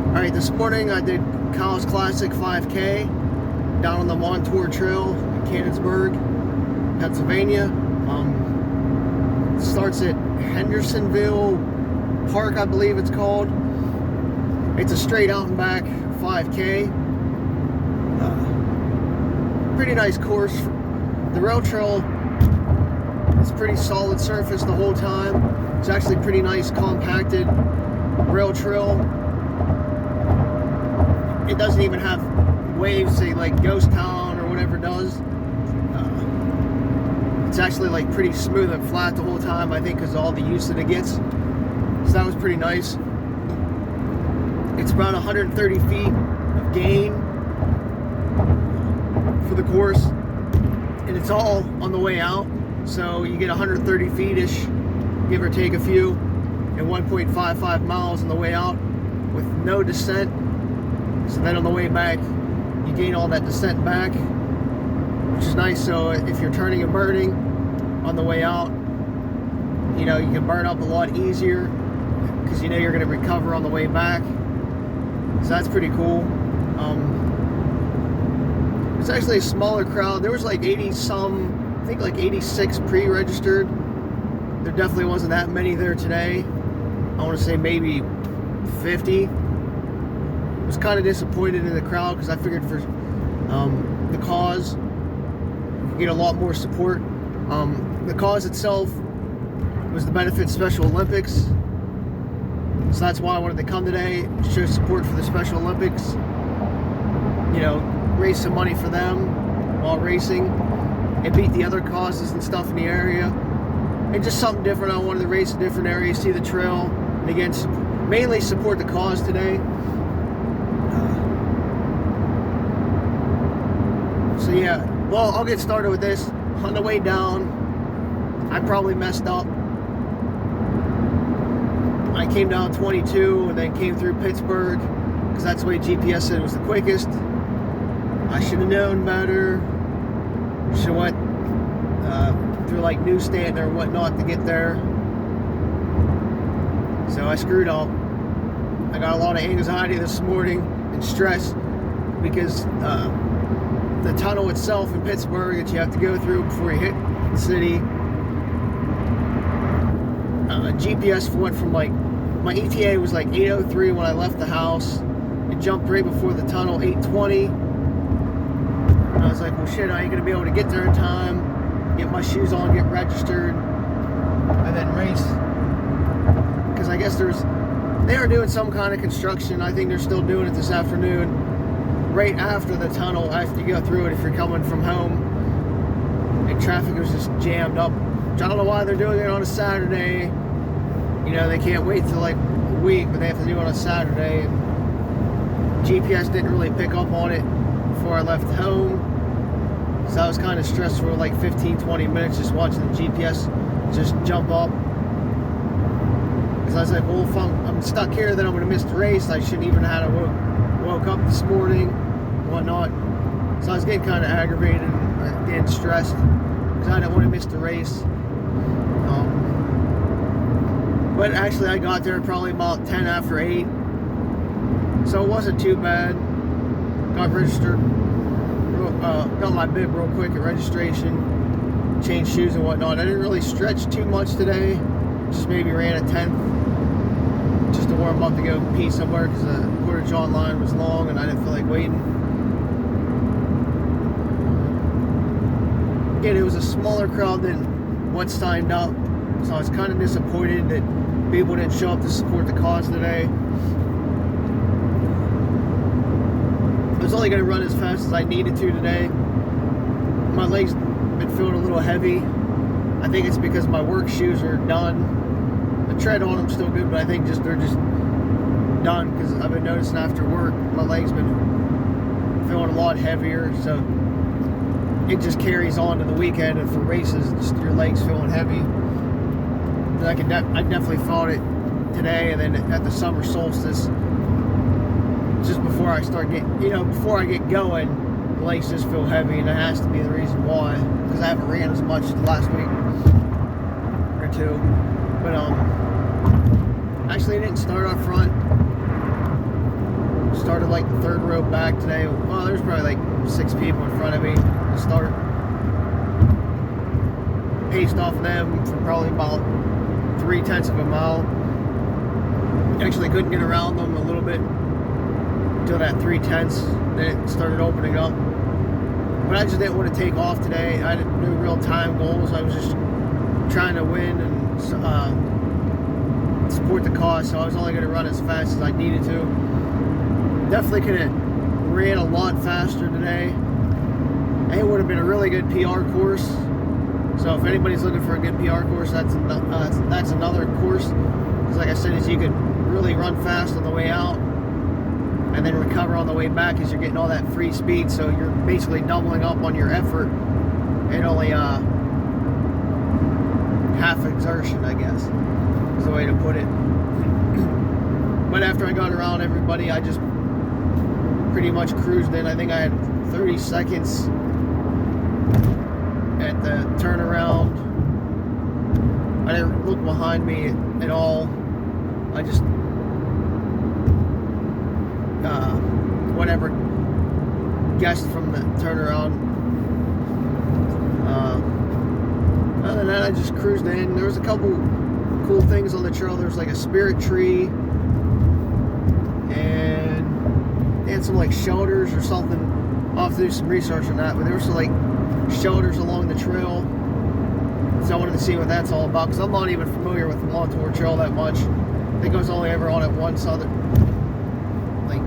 Alright, this morning I did Klassic 5K down on the Montour Trail in Canonsburg, Pennsylvania. It starts at Hendersonville Park, I believe it's called. It's a straight out and back 5K. Pretty nice course. The rail trail is pretty solid surface the whole time. It's actually pretty nice compacted rail trail. It doesn't even have waves, say like Ghost Town or whatever does. It's actually like pretty smooth and flat the whole time, I think, because of all the use that it gets. So that was pretty nice. It's about 130 feet of gain for the course, and it's all on the way out. So you get 130 feet-ish, give or take a few, and 1.55 miles on the way out with no descent. So then on the way back, you gain all that descent back, which is nice. So if you're turning and burning on the way out, you know, you can burn up a lot easier because you know you're going to recover on the way back. So that's pretty cool. It's actually a smaller crowd. There was like 80 some, I think like 86 pre-registered. There definitely wasn't that many there today. I want to say maybe 50. I was kind of disappointed in the crowd because I figured for the cause you get a lot more support. The cause itself was the benefit Special Olympics, so that's why I wanted to come today, show support for the Special Olympics, you know, raise some money for them while racing and beat the other causes and stuff in the area. And just something different. I wanted to race in different areas, see the trail, and again, mainly support the cause today. So yeah, well, I'll get started with this. On the way down, I probably messed up. I came down 22 and then came through Pittsburgh because that's the way GPS said it was the quickest. I should have known better. Should have went through like Newsstand or whatnot to get there. So I screwed up. I got a lot of anxiety this morning and stress because the tunnel itself in Pittsburgh that you have to go through before you hit the city. GPS went from like, my ETA was like 8:03 when I left the house. It jumped right before the tunnel, 8:20. And I was like, well shit, I ain't gonna be able to get there in time, get my shoes on, get registered, and then race. Because I guess they are doing some kind of construction. I think they're still doing it this afternoon, right after the tunnel, after you go through it if you're coming from home. And traffic was just jammed up. I don't know why they're doing it on a Saturday. You know, they can't wait till like a week, but they have to do it on a Saturday. And GPS didn't really pick up on it before I left home. So I was kind of stressed for like 15-20 minutes just watching the GPS just jump up. Because I was like, well, if I'm stuck here, then I'm going to miss the race. I shouldn't even have woke up this morning, whatnot. So I was getting kind of aggravated and getting stressed because I didn't want to miss the race. But actually I got there probably about 10 after 8. So it wasn't too bad. Got registered, got my bib real quick at registration, changed shoes and whatnot. I didn't really stretch too much today. Just maybe ran a 10th just to warm up to go pee somewhere because the Portage online was long and I didn't feel like waiting. Again, it was a smaller crowd than what signed up, so I was kind of disappointed that people didn't show up to support the cause today. I was only going to run as fast as I needed to today. My legs been feeling a little heavy. I think it's because my work shoes are done. The tread on them still good, but I think they're just done because I've been noticing after work my legs been feeling a lot heavier. So it just carries on to the weekend, and for races, just your legs feeling heavy. I definitely felt it today, and then at the summer solstice, just before I start before I get going, the legs just feel heavy, and that has to be the reason why, because I haven't ran as much the last week or two. But actually, I didn't start up front. like the third row back today. Well, there's probably like 6 people in front of me to start. Paced off them for probably about 0.3 of a mile. Actually couldn't get around them a little bit until that 0.3. Then it started opening up. But I just didn't want to take off today. I had no real time goals. I was just trying to win and support the cause, so I was only going to run as fast as I needed to. Definitely could have ran a lot faster today. It would have been a really good PR course. So if anybody's looking for a good PR course, that's another course. Because like I said, is you could really run fast on the way out and then recover on the way back because you're getting all that free speed. So you're basically doubling up on your effort and only half exertion, I guess, is the way to put it. But after I got around everybody, I just pretty much cruised in. I think I had 30 seconds at the turnaround. I didn't look behind me at all. I just whatever guessed from the turnaround. Other than that, I just cruised in. There was a couple cool things on the trail. There was like a spirit tree, and they had some like shelters or something. I'll have to do some research on that, but there were some like shelters along the trail, so I wanted to see what that's all about, because I'm not even familiar with the Montour Trail that much. I think I was only ever on it once, like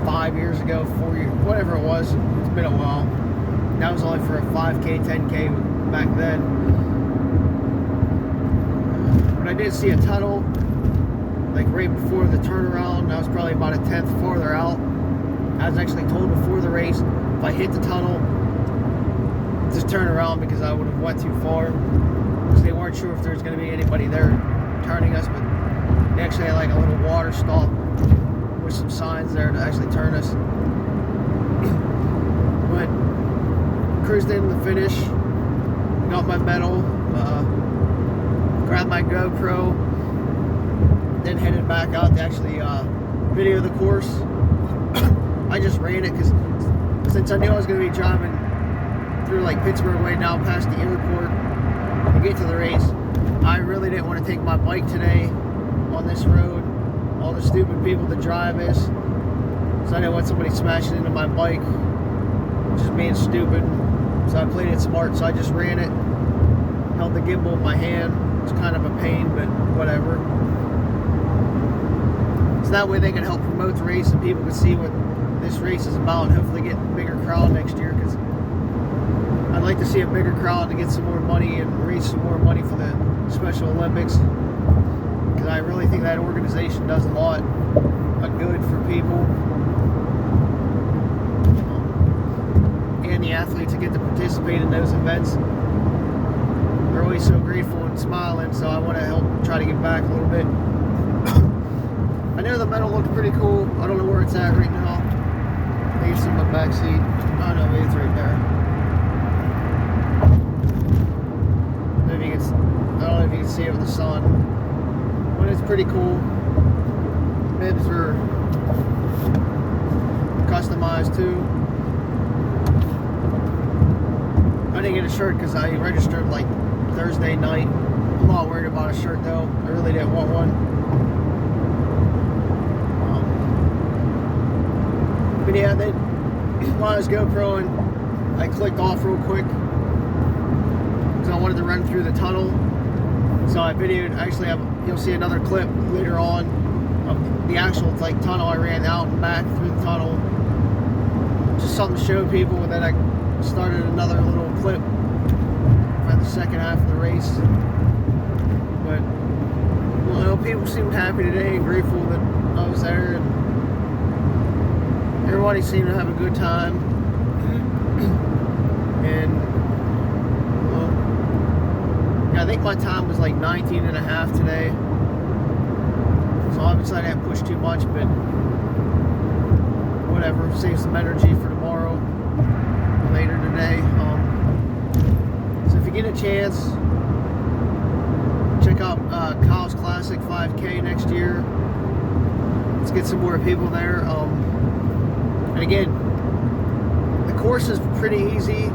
5 years ago, 4 years, whatever it was. It's been a while. That was only for a 5K, 10K back then. But I did see a tunnel, like right before the turnaround. I was probably about 1/10 farther out. I was actually told before the race, if I hit the tunnel, just turn around because I would have went too far. Because they weren't sure if there was going to be anybody there turning us, but they actually had like a little water stop with some signs there to actually turn us. But cruised in the finish, got my medal, grabbed my GoPro, then headed back out to actually video the course. I just ran it because since I knew I was going to be driving through like Pittsburgh way down past the airport to get to the race, I really didn't want to take my bike today on this road. All the stupid people that drive this, so I didn't want somebody smashing into my bike, just being stupid. So I played it smart, so I just ran it, held the gimbal in my hand. It's kind of a pain, but whatever. So that way they can help promote the race and people can see what this race is about, and hopefully get a bigger crowd next year, because I'd like to see a bigger crowd to get some more money and raise some more money for the Special Olympics, because I really think that organization does a lot of good for people and the athletes that get to participate in those events. They're always so grateful and smiling, so I want to help try to give back a little bit. I know the medal looked pretty cool. I don't know where it's at right now. I think it's in my back seat. Oh no, maybe it's right there. Maybe I don't know if you can see it with the sun, but it's pretty cool. Bibs are customized too. I didn't get a shirt because I registered like Thursday night. I'm not worried about a shirt though. I really didn't want one. But yeah, then while I was GoProing, I clicked off real quick because I wanted to run through the tunnel. So I videoed. Actually, you'll see another clip later on of the actual like tunnel. I ran out and back through the tunnel, just something to show people. And then I started another little clip for the second half of the race. But well, people seemed happy today and grateful that I was there, and everybody seemed to have a good time. And well, yeah, I think my time was like 19.5 today. So obviously I didn't push too much, but whatever, save some energy for tomorrow, later today. So if you get a chance, check out Kyle's Klassic 5K next year. Let's get some more people there. And again, the course is pretty easy.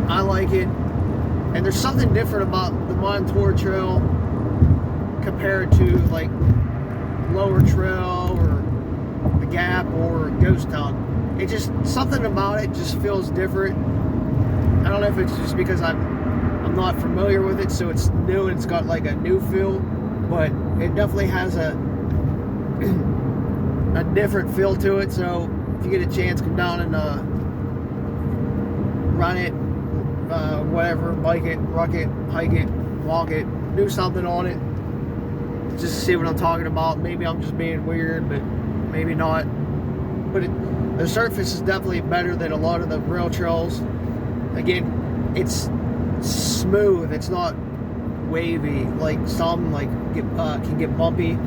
I like it. And there's something different about the Montour Trail compared to like Lower Trail or the Gap or Ghost Town. It just, something about it just feels different. I don't know if it's just because I'm not familiar with it, so it's new and it's got like a new feel, but it definitely has a different feel to it. So if you get a chance, come down and run it, whatever, bike it, ruck it, hike it, walk it, do something on it, just to see what I'm talking about. Maybe I'm just being weird, but maybe not. But the surface is definitely better than a lot of the rail trails. Again, it's smooth, it's not wavy like some like can get bumpy.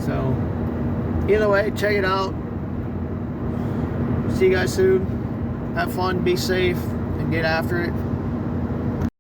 So either way, check it out. See you guys soon. Have fun, be safe, and get after it.